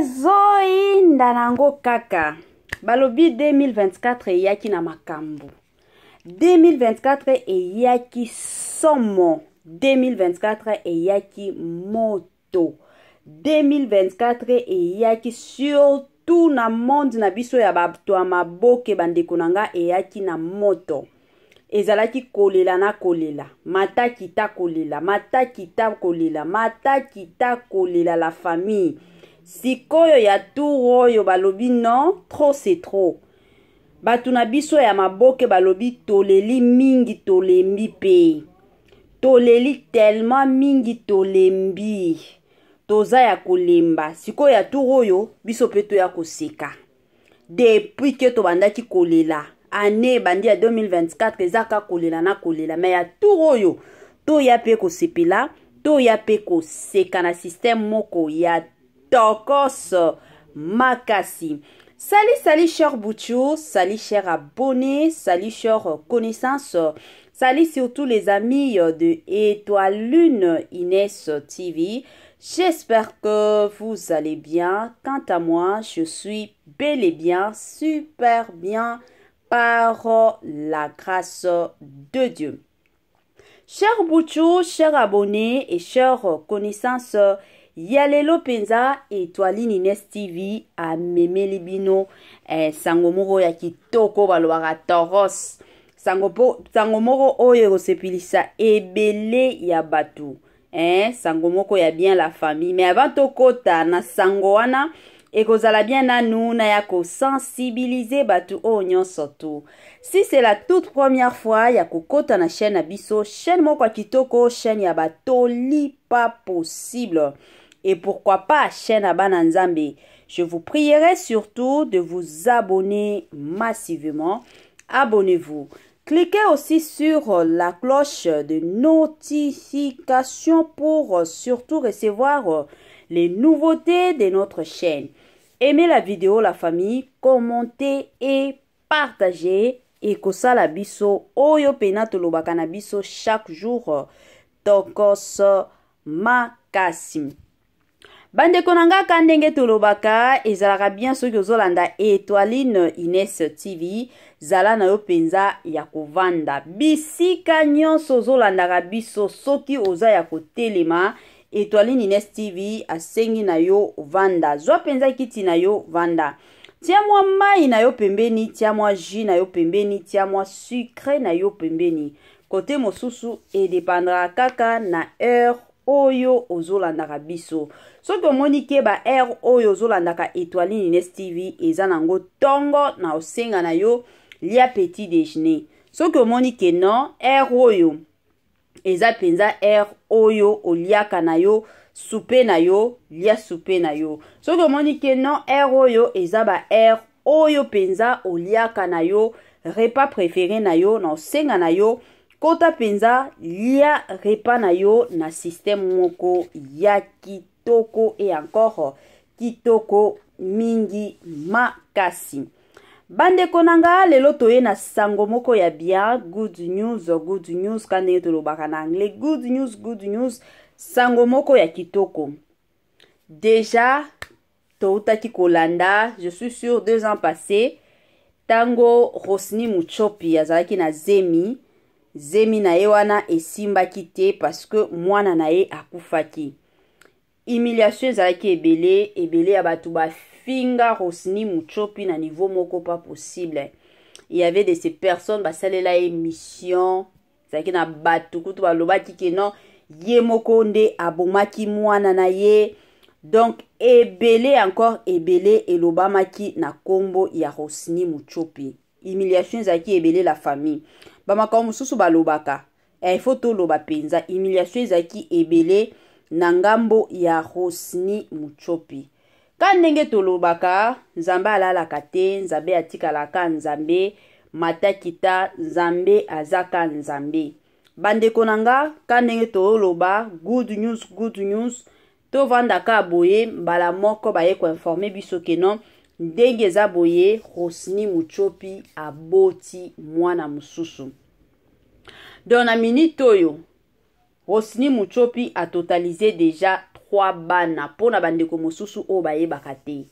ezoinda nango kaka. Balobi 2024 eyaki na makambo. 2024 eyaki somo. 2024 eyaki moto. 2024 eyaki surtout na monde na biso ya bato ya maboke bandeko nanga eyaki na moto. Ezalaki kolela na kolela. Mata kita kolela. Mata kita kolela. Mata kita kolela la famille. Sikoyo ya tour oyo balobi non, trop c'est trop. Batu na biso ya maboke balobi toleli mingi tolembi pe. Toleli tellement mingi tolembi. Toza ya kolemba. Sikoyo ya tour oyo biso peto ya koseka. Depuis que to bandaki kolela. Année bandi ya 2024 ezaka kolela na kolela. Mais ya tour oyo to ya pe kosepela. To ya pe koseka na système moko ya tokos makasi. Salut chers boutchous, salut chers abonnés, salut chers connaissances, salut surtout les amis de Étoile Lune Inès TV. J'espère que vous allez bien. Quant à moi, je suis bel et bien, super bien par la grâce de Dieu. Chers boutchous, chers abonnés et chers connaissances, Yalelo penza Étoile Inès TV a meme libino sangomoro ya kitoko balwara toros sangomoro oyo sepilisa ebele ya batu sangomoko ya bien la famille. Mais avant tokota na sangoana ekozala bien nanu na ya ko sensibiliser batu o nyonso tu. Si c'est la toute première fois ya kokota na chaîne abiso, chaîne moko kitoko, chaîne ya batoli pas possible. Et pourquoi pas chaîne Abana Nzambe. Je vous prierai surtout de vous abonner massivement. Abonnez-vous. Cliquez aussi sur la cloche de notification pour surtout recevoir les nouveautés de notre chaîne. Aimez la vidéo, la famille, commentez et partagez. Et kosala biso oyo pena tolobaka na biso chaque jour tokos makasi. Bande konanga kandenge tolobaka ezalaka bien soki ozolanda Étoile Inès TV zala na yo penza ya kovanda bisika nyonso ozolandaka biso soki oza ya kotelema Étoile Inès TV asengi na yo vanda zwa penza kiti na yo vanda tia mwa mai na yo pembeni tia mwa jus na yo pembeni tia mwa sucre na yo pembeni kote mosusu edepandra kaka na heure oyo ozolandaka biso. Soki omoni ke ba air oyo ozolandaka Étoile Inès TV eza nango tongo na osenga na yo lia petit déjeuner. Soki omoni ke non air oyo eza penza air oyo oliaka na yo soupe na yo lia soupe na yo. Soki omoni ke non air oyo eza ba air oyo penza oliaka na yo repas préféré na yo na osenga na yo kota penza lia repas na yo na système moko ya kitoko et encore kitoko mingi makasi. Bande konanga lelo toye na sango moko ya bien good news kande tolobaka na anglais good news sango moko ya kitoko. Déjà toutaki kolanda, je suis sûr 2 ans passés tango Rosny Muchopi azalaki na Zemi na ye wana esimbaki te parce que mwana na ye akufaki. Humiliation ezalaki ebele ya batu bafinga Rosny Muchopi na niveau moko pas possible. Il y avait de ces personnes basalela émission ezalaki na batu kutu balobaki ke non ye moko nde abomaki mwana na ye. Donc ebele encore ebele elobamaki na kombo ya Rosny Muchopi. Humiliation ezalaki ebele la famille. Bamaka mususu balobaka faut loba penza humiliation ezaki ebele na ngambo ya Rosny Muchopi. Kandenge tolobaka Nzambe alalaka te, Nzambe atikalaka Nzambe, matakita Nzambe azaka Nzambe. Bandeko nanga kandenge toloba good news to vandaka boye mbala moko baye ko informer biso ke non ndenge eza boye Rosny Muchopi aboti mwana mususu. Dans la minute oyo Rosny Muchopi a totalisé déjà 3 bana pona bandeko mosusu o bayebaka te.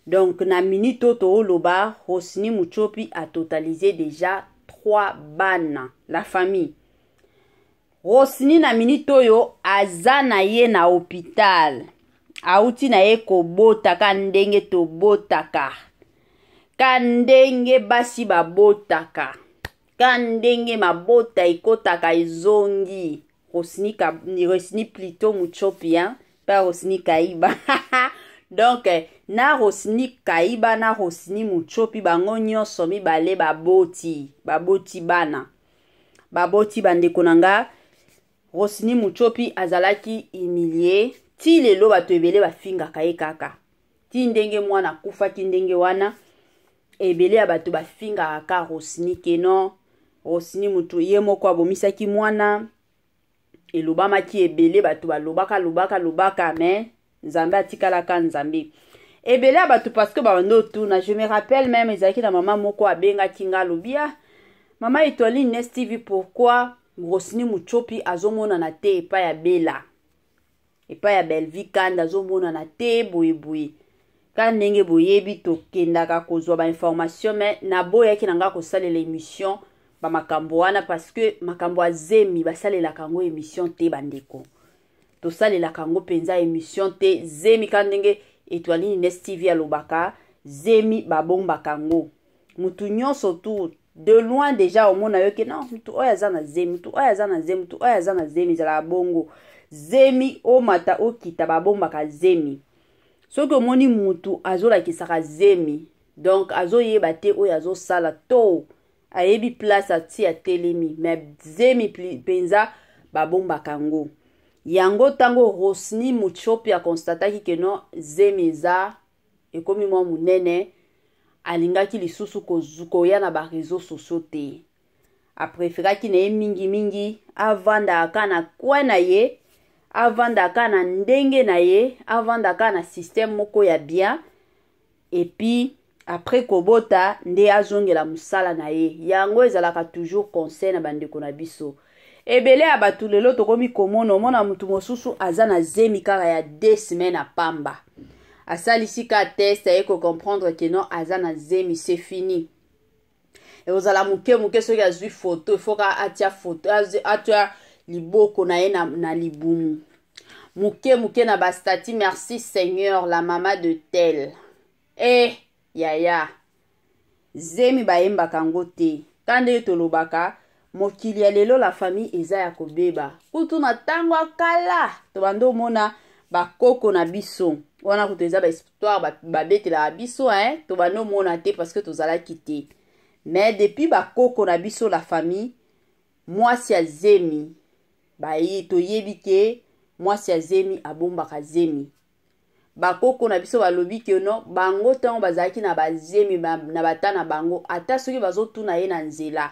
Donc na minute to oloba Rosny Muchopi a totalisé déjà 3 bana la famille. Rosny na minute oyo aza na ye na hôpital. Auti na ye kobota ka ndenge to botaka. Ka ndenge basi babotaka. Ka ndenge mabota ikotaka izongi. Rosny plutôt Muchopi, hein? Pas Rosny Kaiba. Donc, na Rosny Kaiba na Rosny Muchopi bango nyonso mibale baboti bana. Baboti bandeko nanga. Rosny Muchopi azalaki humilié. Ti lelo bato ebele bafingaka ye kaka. Ti ndenge mwana kufa ki ndenge wana. Ebele ya bato bafingaka ka Rosny keno. Rosny mutu ye moko abomisaki mwana. Elobamaki ebele bato balobaka mais Nzambe atikalaka Nzambe. Ebele ya bato parce que bando tuna, je me rappelle même ezaki na maman moko abengaki nga lobia. Maman Etoile Nest TV, pourquoi Rosny Muchopi azomona na te epa ya Bella. Epa ya Belvi kanda azomona na te boye. Ka ndenge boyebi tokendaka kozwa ba information mais na boyaki nanga kosalela émission ba makambo wana parce que makambo azemi basalela kango émission te bandeko. To salela kango penza émission te zemi ka ndenge Etoile Nest TV alobaka zemi babomba kango. Mutu nyonso tu de loin déjà au mona yo ke non mutu oya zana zemi, mutu oya zana zemi, mutu oya zana zemi zala bongo. Zemi o mata o kita babomba ka zemi. Soki omoni mutu azola kisaka zemi, donc azoyeba te oyo azosala to ayebi place ati ya telemi, mais zemi penza babomba kango. Yango tango Rosny Muchopi a constataki que non zemi eza ekomi mwa munene alingaki lisusu koya na ba réseaux sociaux te. Apreféraki na ye mingi avanda aka na kwa na ye, avanda aka na ndenge na ye, avanda aka na système moko ya bien, et puis après kobota nde azongela musala na ye. Yango ezalaka toujours conseil na bandeko na biso. Ebele ya batu lelo tokomi komona omona mutu mosusu aza na zemi kaka ya 2 semaines à pamba. Asalisi ka test aye ko comprendre que non aza na zemi, c'est fini. Et ozala muke soki azwi photo, il faut ka atia photo, atia liboko na ye na libumu. Muke na bastati, merci Seigneur, la maman de tel. Yaya. Zemi bayemba kango te. Kande tolobaka, mokili ya lelo la famille eza ya kobeba. Kutu na tango akala. Tobando mona bakoko na biso. Wana kutu eza ba histoire babetela biso, hein. Tobando mona te parce que tozala kite. Mais depuis bakoko na biso la famille, mwasi ya zemi. Bayi toyebi ke mwasi ya zemi abombaka zemi. Bakoko na biso balobi ke no bango tango bazalaki na bazemi na batana bango ata soki bazotuna ye na nzela.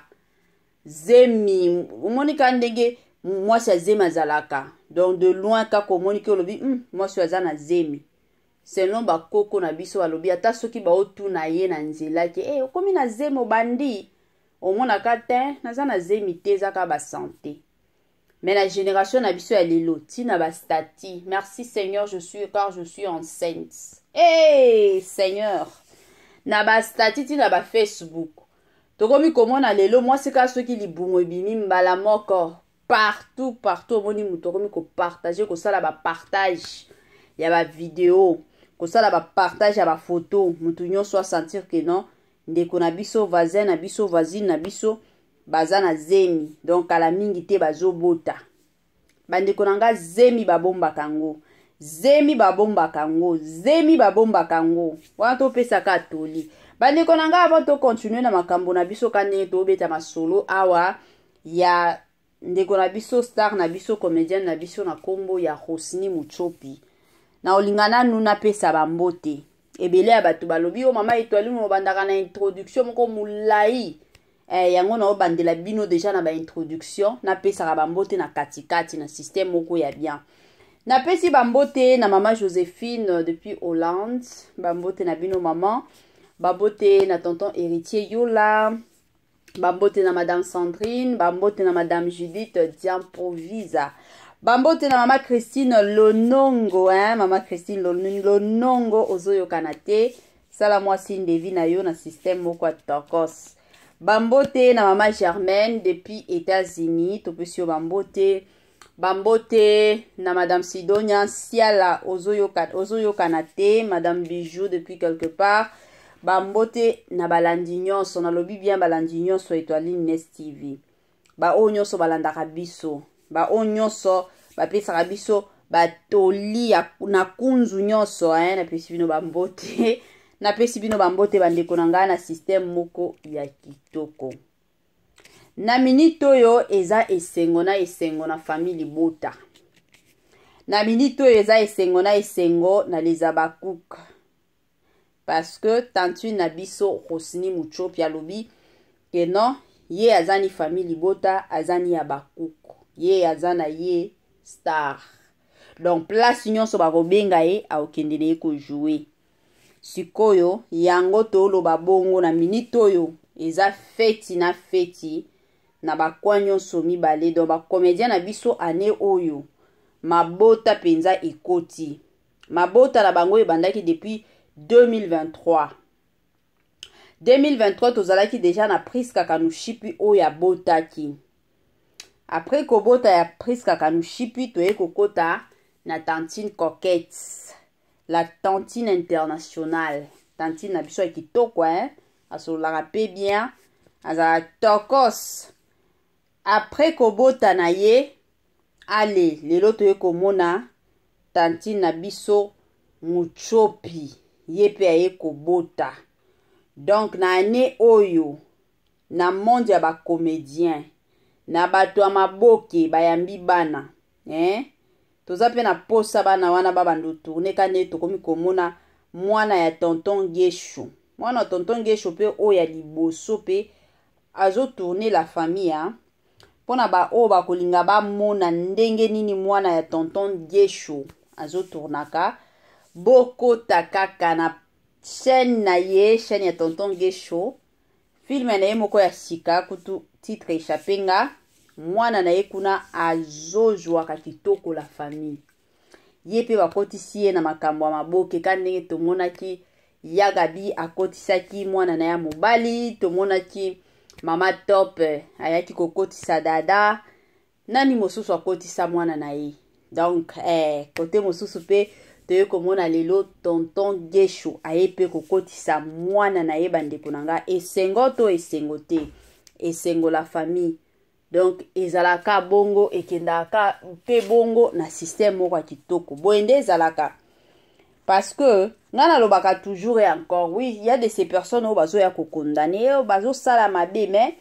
Zemi umoni ka ndenge mwasi ya zemi azalaka. Donc de loin kaka omoni ke olobi mwasi aza na zemi. Selon bakoko na biso balobi ata soki baotuna ye na nzela ke okomi na zemi obandi omona ka te naza na zemi te ezaka ba santé. Mais la génération na biso ya lelo tina ba stati. Merci Seigneur, car je suis enceinte. Seigneur. Na ba stati tina ba Facebook. Tokomi komona lelo mwasi ka soki libungo ebimi mbala moko partout omoni mutu tokomi ko partager ko sala ba partage ya ba vidéo, ko sala ba partage ya ba photo, mutu nyonso sentir que non ndeko na biso voisin na biso voisine na biso baza na zemi. Donc ala mingi te bazobota. Bandeko nanga zemi babomba kango. Zemi babomba kango. Zemi babomba kango. Wana to pesa ka toli. Bandeko nanga avant to continuer na makambo na biso kande to beta masolo awa ya ndeko na biso star na biso comédienne na biso na kombo ya Rosny Muchopi. Na olingana nuna pesa bambote. Ebele ya batu balobi o mama Etoile mo bandaka na introduction moko mulai. Yango na obandela bino déjà na ba introduction na pesa bambote na katikati na système moko ya bien. Na pesi bambote na mama Joséphine depuis Hollande, bambote na bino maman, bambote na tonton héritier Yola, bambote na madame Sandrine, bambote na madame Judith Diamprovisa, Bambote na mama Christine Lonongo, hein, mama Christine Lonongo ozoyo kanate, sala mwasi ndevi na yo na système moko ya tokos. Bambote na mama Germaine depuis États-Unis, topesio bambote. Bambote na madame Sidonia Siala ozoyo kanate, madame Bijou depuis quelque part. Bambote na balandi nyonso, na lobi bien balandi nyonso Étoile Nest TV. Ba o nyonso balandaka biso. Ba o nyonso bapesaka biso batoli na kunzu nyonso, hein, na pesi bino bambote. Na pesi bino bambote bandeko na ngai na système moko ya kitoko. Na minute oyo eza esengo na famille Bota. Na minute oyo eza esengo na leza bakuka. Parce que tantine na biso Rosini Muchopi alobi que non, ye azani famille Bota, azani ya bakuku. Ye azana ye star. Donc place nyonso bakobenga ye aokendele ko jouer. Sikoyo yango toloba bongo na minute oyo eza feti na bakwa nyonso mibale. Donc ba comédien na biso ane oyo mabota penza ekoti. Mabota na bango ebandaki depuis 2023. 2023 tozalaki déjà na Priska Kanushipi oyo ya botaki. Après kobota ya Priska Kanushipi toye kokota na Tantine Coquette, la Tantine internationale. Tantine na biso ya kitoko, hein, asolaka pe bien, azala tokos. Après kobota na ye, ale lelo toye komona Tantine na biso Muchopi, ye pe aye kobota. Donc na ane oyo na monde ya ba comédien na bato ya maboke bayambi bana, hein, toza pe na posa bana wana babando tourner kane tokomi komona mwana ya tonton Gesho. Mwana tonton Gesho pe oya liboso pe azo tourner la famille, hein. Pona ba o ba kolinga ba mona ndenge nini mwana ya tonton Gesho azo tournaka boko takaka na chaîne na ye, chaîne ya tonton Gesho. Film na ye moko ya sika kutu titre échappenga. Mwana na ye kuna azozwaka kitoko la famille. Ye pe bakotisi ye na makambo ya maboke kandenge tomonaki Yagabi akotisaki mwana na ya mobali, tomonaki mama Top ayaki kokotisa dada, nani mosusu akotisa mwana na ye. Donc kote mosusu pe toye komona lelo tonton Gesho aye pe kokotisa mwana na ye bandeko nanga. Esengo to esengo te, esengo la famille. Donc ezalaka bongo ekendaka pe bongo na système moko ya kitoko. Boende ezalaka parce que ngana lobaka toujours et encore, oui, il y a de ces personnes au bazo ya ko condamner, au bazo sala mabe, mais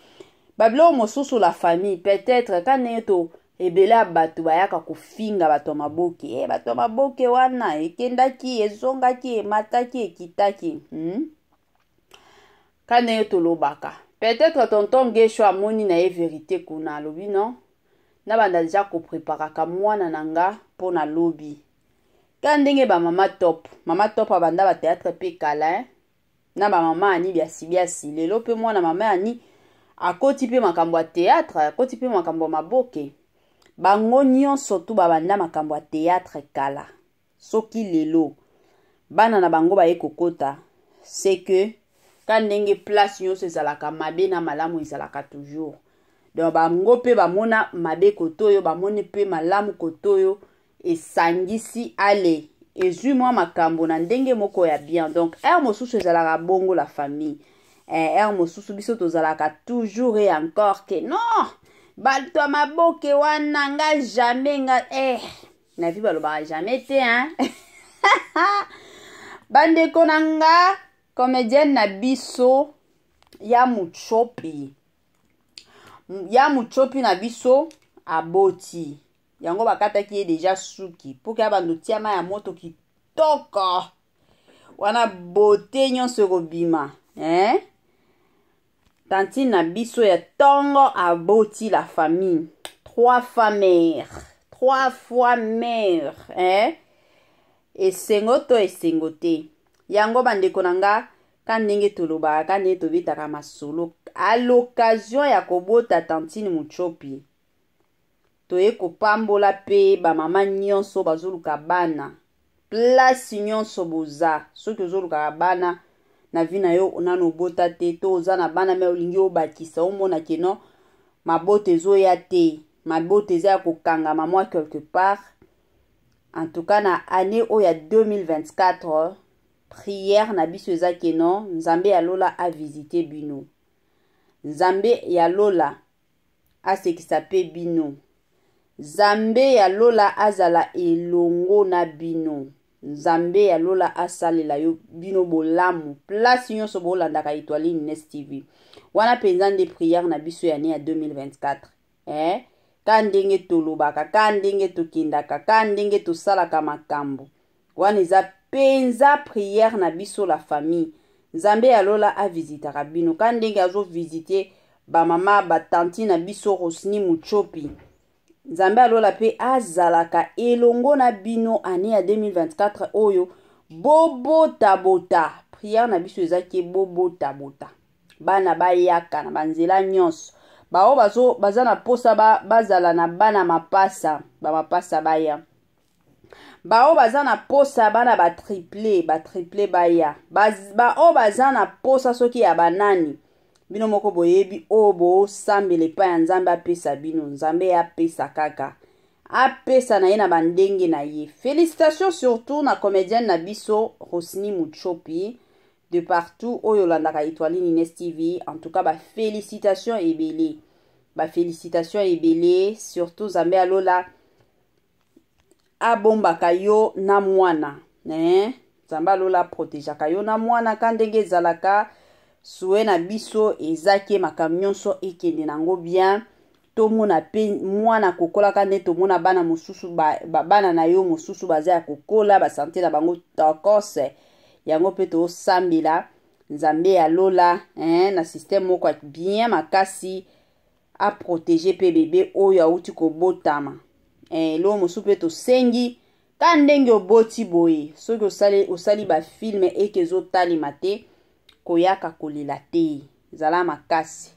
bablo mosusu la famille peut-être quand neto ebela batu bayaka kofinga bato maboke, bato maboke wana ekendaki ezongaki mataki ekitaki, quand neto lobaka peut-être tonton Gesho amoni na ye vérité kuna lobi non na banda déjà ko préparaka mwana nanga pona lobi. Quand ndenge ba mama Top abanda ba théâtre pe kala, na ba mama ani biasi lelo pe mwana mama ani akoti pe makambo ya théâtre, akoti pe makambo maboke. Bango nyonso tu babanda makambo ya théâtre kala. Soki lelo bana na bango ba ye kokota, c'est que quand ndenge place nyonso ezalaka mabe na malamu ezalaka toujours. Donc bango pe bamona mabe kotoyo, bamone pe malamu kotoyo esangisi ale ezui mwa makambo na ndenge moko ya bien. Donc mosusu ezalaka bongo la famille. Mosusu biso tozalaka toujours et encore que non bato maboke wana nga jamais nga na vie balobaka jamais te, hein. Bandeko nanga comédienne na biso ya Muchopi na biso aboti yango bakataki ye déjà suki pour que bando tiama ya moto kitoko wana beauté nyonso ekobima, hein. Tantine na biso ya tongo aboti la famille 3 fois mère, hein. Esengo to esengo te yango bandeko nanga kandenge toloba kande tobetaka masolo à l'occasion ya kobota Tantine Muchopi. toye kopambola pe ba mama nyonso bazoluka bana place nyonso boza soki ozoluka bana na vi na yo nano bota te to oza na bana me olingi obakisa omona keno mabote ezoya te mabote eza ya kokangama mwa quelque part. En tout cas na année oyo ya 2024 prière na biso eza keno nzambe ya lola a visiter bino, nzambe ya lola asekisa pe bino, nzambe ya lola azala elongo na bino, nzambe ya lola asalela yo bino bolamu place nyonso bolandaka Étoile Ines TV wana penza nde prière na biso ya année ya 2024 ka ndenge tolobaka ka ndenge tokendaka ka ndenge tosalaka makambo wana eza penza prière na biso la famille. Nzambe ya lola a visitaka bino ka ndenge azo visiter ba mama ba tanti na biso Rosny Muchopi. Nzambe ya lola pe azalaka elongo na bino année ya 2024 oyo bobota bota prière na biso ezaki bobota bota bana bayaka na banzela nyonso bao baza na posa bazala na bana mapasa ba mapasa baya bao baza na posa bana ba triplé baya bao baza na posa soki ya banani bino moko boyebi obo sambele pa ya nzambe apesa bino nzambe apesa kaka apesa na ye na bandenge na ye. Félicitations surtout na comédienne na biso Rosny Muchopi de partout oyo landaka Étoile Ines TV. En tout cas ba félicitations ebele, ba félicitations ebele surtout nzambe ya lola abombaka yo na mwana nzambe ya lola protégeaka yo na mwana ka ndenge ezalaka souhait na biso ezaki makambo nyonso ekende nango bien tomona pe mwana kokola kande tomona bana mosusu bana na yo mosusu baza ya kokola basante na bango tokose yango pe to sambila nzambe ya lola na système moko bien makasi a protéger pe bébé oyo auti kobotama lo mosusu pe to sengi ka ndenge oboti boye soki osali ba film ekezo talima te koyaka kolela te zala makasi.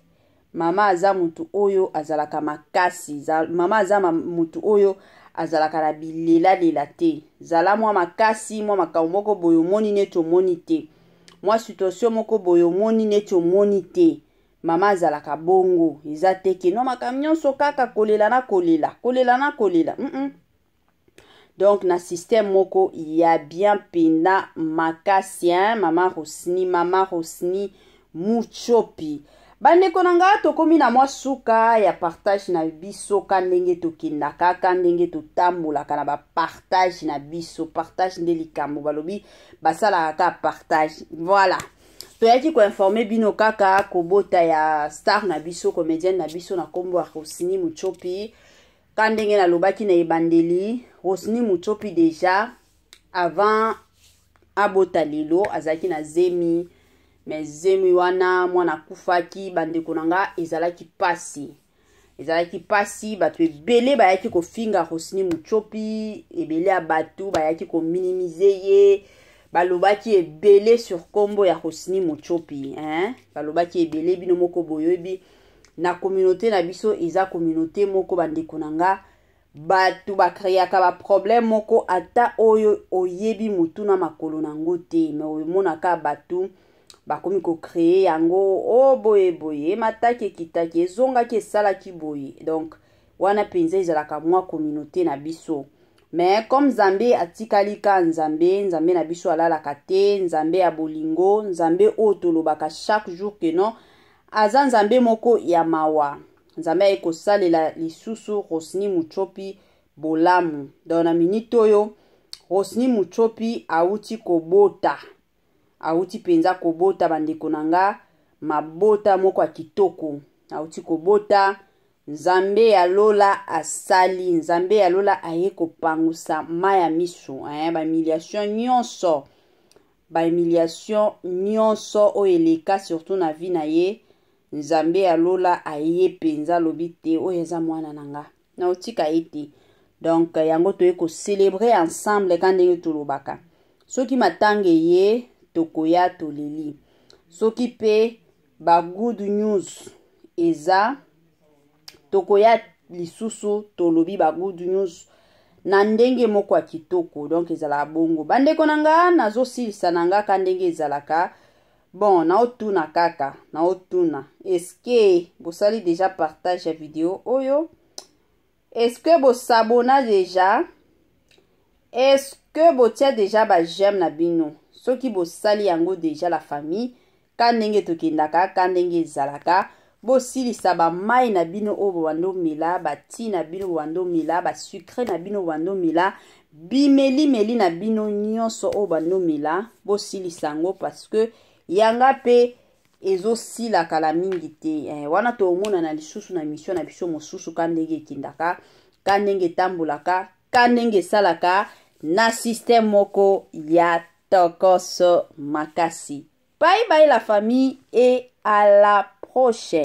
Mama aza mutu oyo azalaka makasi mama aza mutu oyo azalaka na bilela te zala mwa makasi mwa makambo moko boye omoni neti omoni te mwa situation moko boye omoni neti omoni te mama azalaka bongo eza te keno makambo nyonso kaka kolela na kolela donc na système moko ya bien pena makasi mama Rosny Muchopi. Bandeko na nga tokomi na mwa suka ya partage na biso ka ndenge tokendaka ka ndenge totambolaka na ba partage na biso partage nde likambo balobi basalaka ka partage. Voilà toyaki ko informer bino kaka kobota ya star na biso comédienne na biso na kombo ya Rosny Muchopi ka ndenge na lobaki na ebandeli. Rosny Muchopi déjà avant abota lelo azaki na zemi mais zemi wana mwana kufaki bandeko nanga ezalaki pasi bato ebele bayaki kofinga Rosny Muchopi ebele ya bato bayaki ko minimiser ye balobaki ebele sur kombo ya Rosny Muchopi balobaki ebele bino moko boyebi na communauté na biso eza communauté moko bandeko nanga bato bakreaka ba problème moko ata oyo oyebi mutu na makolo nango te mais omonaka bato bakomi ko créer yango boye mataki kitaki ezongaki esalaki boye donc wana penza ezalaka mwa communauté na biso mais comme nzambe atikali ka nzambe na biso alalaka te nzambe ya bolingo nzambe oyo tolobaka chaque jour que non aza nzambe moko ya mawa nzambe ayekosalela lisusu Rosny Muchopi bolamu donc na minute oyo Rosny Muchopi auti kobota auti penza kobota bandeko nanga mabota moko ya kitoko auti kobota nzambe ya lola asali nzambe ya lola aye kopangusa maya misu ba humiliation nyonso oyo eleka surtout na vie na ye nzambe ya lola aye penza lobi te oyo eza mwana nanga na otika ete donc yango toye ko célébrer ensemble ka ndenge tolobaka soki matange ye tokoya toleli soki pe ba good news eza tokoya lisusu tolobi bagudu nyonso na ndenge moko ya kitoko. Donc ezala bongo bandeko na nga nazosilisa na nga ka ndenge ezalaka. Bon naotuna kaka naotuna eske bosali déjà partage ya video oyo, eske bosabona déjà, eske botia déjà ba j'aime na bino. Soki bosali yango déjà la famille ka ndenge tokendaka ka ndenge ezalaka bosilisa ba mai na bino oyo bobando mela, ba ti na bino bobando mela, ba sucre na bino bobando mela, bimeli na bino nyonso oyo bando mela bosilisa yango parce que yanga pe ezosila kala mingi te. Wana toomona na lisusu na mission na biso mosusu ka ndenge ekendaka, ka ndenge tambolaka, ka ndenge salaka na système moko ya tokoso makasi. Bye bye la famille et à la prochaine.